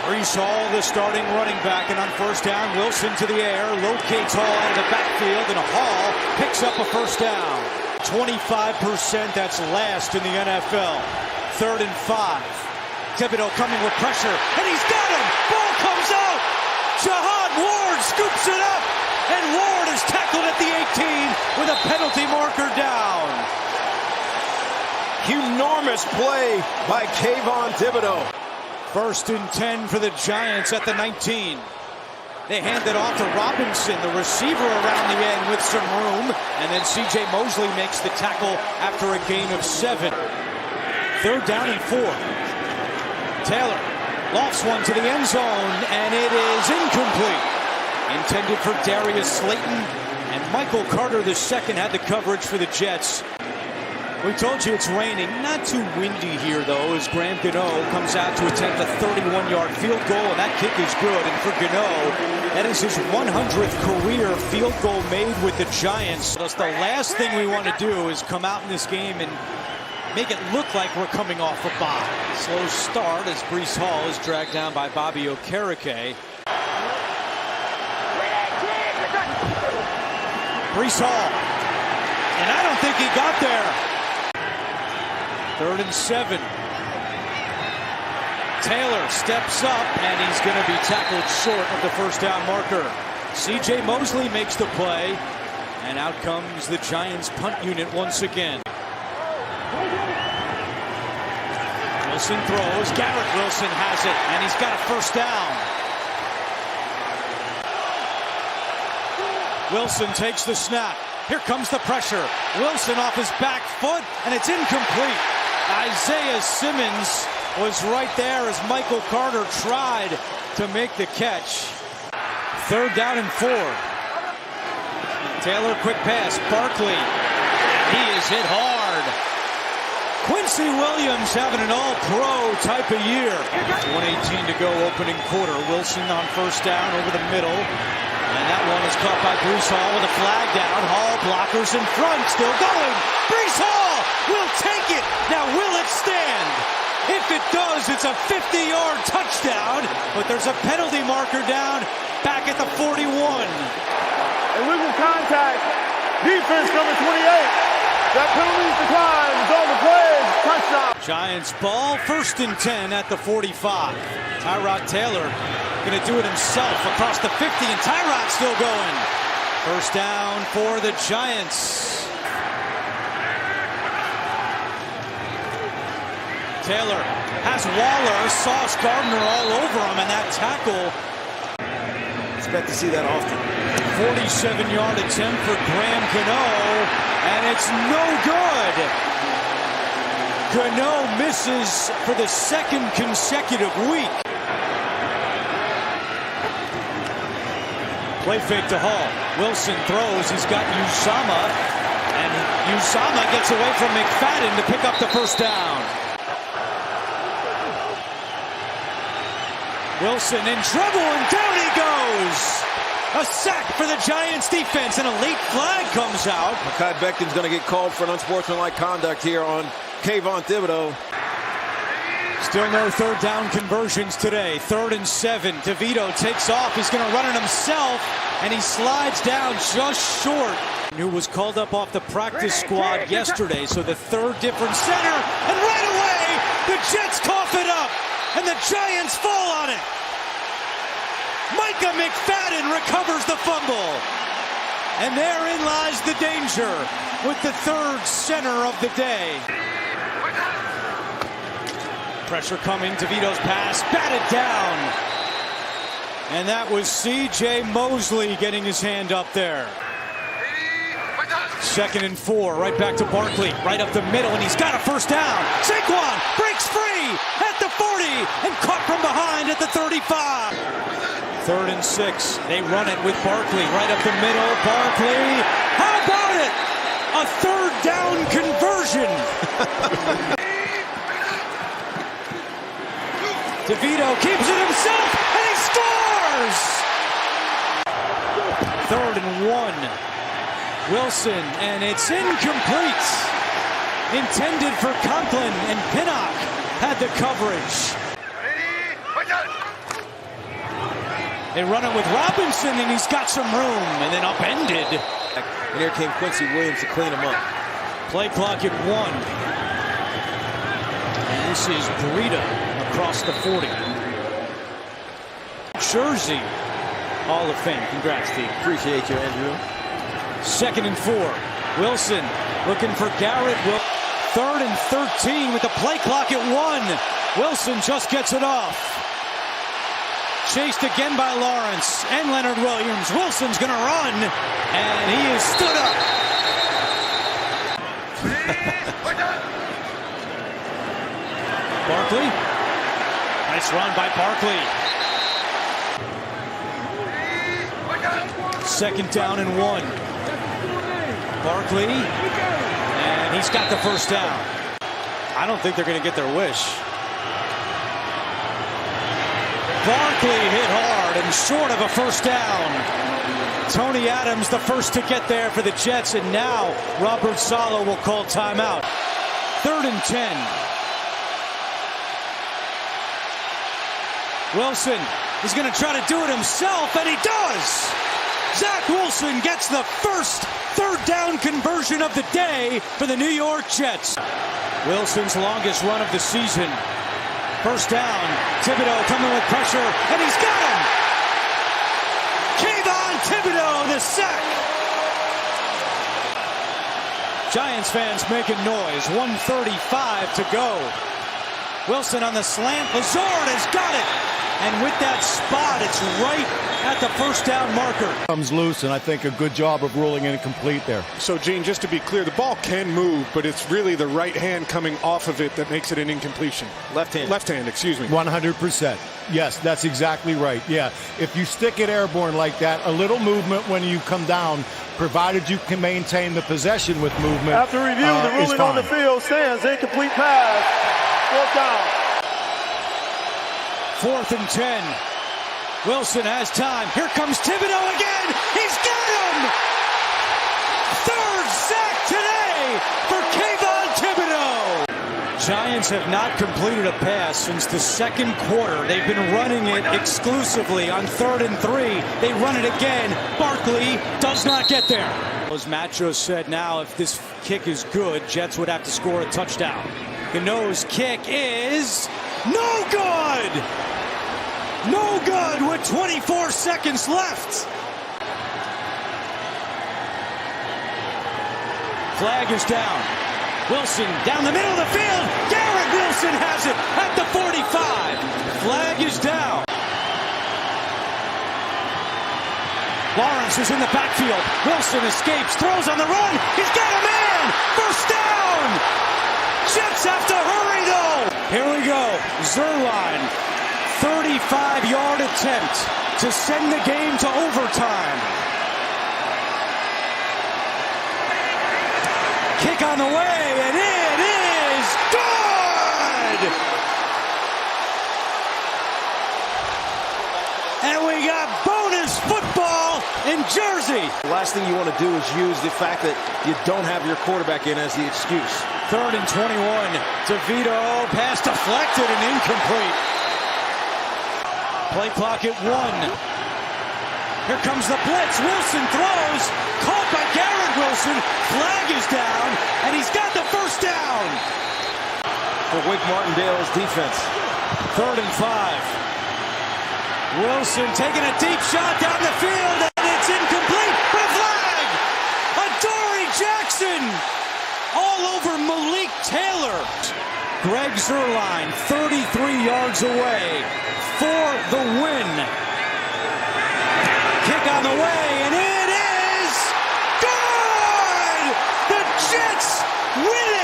Breece Hall, the starting running back, and on first down, Wilson to the air, locates Hall out of the backfield, and Hall picks up a first down. 25%, that's last in the NFL. 3rd and 5. Thibodeaux coming with pressure, and he's got him! Ball comes out! Jihad Ward scoops it up, and Ward is tackled at the 18 with a penalty marker down. Enormous play by Kayvon Thibodeaux. 1st and 10 for the Giants at the 19. They hand it off to Robinson, the receiver around the end with some room. And then C.J. Mosley makes the tackle after a gain of 7. 3rd down and 4. Taylor lofts one to the end zone, and it is incomplete. Intended for Darius Slayton, and Michael Carter II had the coverage for the Jets. We told you it's raining. Not too windy here, though, as Graham Gano comes out to attempt a 31-yard field goal, and that kick is good. And for Gano, that is his 100th career field goal made with the Giants. That's the last thing we want to do is come out in this game and make it look like we're coming off a bye. Slow start as Breece Hall is dragged down by Bobby Okereke. Breece Hall, and I don't think he got there. 3rd and 7. Taylor steps up, and he's going to be tackled short of the first down marker. C.J. Mosley makes the play, and out comes the Giants punt unit once again. Wilson throws. Garrett Wilson has it, and he's got a first down. Wilson takes the snap. Here comes the pressure. Wilson off his back foot, and it's incomplete. Isaiah Simmons was right there as Michael Carter tried to make the catch. 3rd down and 4. Taylor, quick pass. Barkley. He is hit hard. Quincy Williams having an all-pro type of year. 1:18 to go, opening quarter. Wilson on first down over the middle. And that one is caught by Breece Hall with a flag down. Hall blockers in front, still going. Breece Hall will take it. Now will it stand? If it does, it's a 50-yard touchdown. But there's a penalty marker down back at the 41. Illegal contact. Defense number 28. That penalty is declined. It's on the play. Touchdown. Giants ball, 1st and 10 at the 45. Tyrod Taylor going to do it himself across the 50, and Tyrod still going. First down for the Giants. Taylor has Waller, Sauce Gardner all over him, and that tackle. Expect to see that often. 47-yard attempt for Graham Gano, and it's no good. Gano misses for the 2nd consecutive week. Play fake to Hall. Wilson throws. He's got Uzama. And Uzama gets away from McFadden to pick up the first down. Wilson in trouble, and down he goes. A sack for the Giants defense, and a late flag comes out. Mekhi Becton's going to get called for an unsportsmanlike conduct here on Kayvon Thibodeaux. Still no 3rd down conversions today. 3rd and 7. DeVito takes off. He's going to run it himself, and he slides down just short. Who was called up off the practice squad yesterday, so the 3rd different center, and right away the Jets cough it up, and the Giants fall on it. Micah McFadden recovers the fumble, and therein lies the danger with the 3rd center of the day. Pressure coming, DeVito's pass, batted down. And that was C.J. Mosley getting his hand up there. 2nd and 4, right back to Barkley, right up the middle, and he's got a first down. Saquon breaks free at the 40 and caught from behind at the 35. 3rd and 6, they run it with Barkley, right up the middle. Barkley, how about it? A 3rd down conversion. DeVito keeps it himself, and he scores! 3rd and 1. Wilson, and it's incomplete. Intended for Conklin, and Pinnock had the coverage. They run it with Robinson, and he's got some room, and then upended. And here came Quincy Williams to clean him up. Play clock at 1. And this is Breida across the 40. Jersey Hall of Fame. Congrats, Steve. Appreciate you, Andrew. 2nd and 4. Wilson looking for Garrett. 3rd and 13 with the play clock at 1. Wilson just gets it off. Chased again by Lawrence and Leonard Williams. Wilson's going to run, and he is stood up. Barkley. Nice run by Barkley. 2nd down and 1. Barkley, and he's got the first down. I don't think they're going to get their wish. Barkley hit hard and short of a first down. Tony Adams the first to get there for the Jets, and now Robert Saleh will call timeout. 3rd and 10. Wilson is going to try to do it himself, and he does. Zach Wilson gets the first 3rd down conversion of the day for the New York Jets. Wilson's longest run of the season. First down, Thibodeau coming with pressure, and he's got him! Kayvon Thibodeau, the sack! Giants fans making noise, 1:35 to go. Wilson on the slant, Lazard has got it! And with that spot, it's right at the first down marker. Comes loose, and I think a good job of ruling it incomplete there. So, Gene, just to be clear, the ball can move, but it's really the right hand coming off of it that makes it an incompletion. Left hand. Left hand, excuse me. 100%. Yes, that's exactly right. Yeah, if you stick it airborne like that, a little movement when you come down, provided you can maintain the possession with movement. After review, the ruling on the field stands incomplete pass. 4th down. 4th and 10. Wilson has time. Here comes Thibodeau again. He's got him! 3rd sack today for Kayvon Thibodeau. Giants have not completed a pass since the 2nd quarter. They've been running it exclusively on 3rd and 3. They run it again. Barkley does not get there. As Macho said, now if this kick is good, Jets would have to score a touchdown. Gano's kick is no good! No good with 24 seconds left. Flag is down. Wilson down the middle of the field. Garrett Wilson has it at the 45. Flag is down. Lawrence is in the backfield. Wilson escapes, throws on the run. He's got a man. First down. Jets have to hurry though. Here we go. Zuerlein. 35-yard attempt to send the game to overtime. Kick on the way, and it is good! And we got bonus football in Jersey. The last thing you want to do is use the fact that you don't have your quarterback in as the excuse. 3rd and 21. DeVito, pass deflected and incomplete. Play clock at 1. Here comes the blitz. Wilson throws. Caught by Garrett Wilson. Flag is down, and he's got the first down. For Wake Martindale's defense. 3rd and 5. Wilson taking a deep shot down the field, and it's incomplete. But a flag! Adoree Jackson all over Malik Taylor. Greg Zuerlein, 33 yards away for the win. Kick on the way, and it is good! The Jets win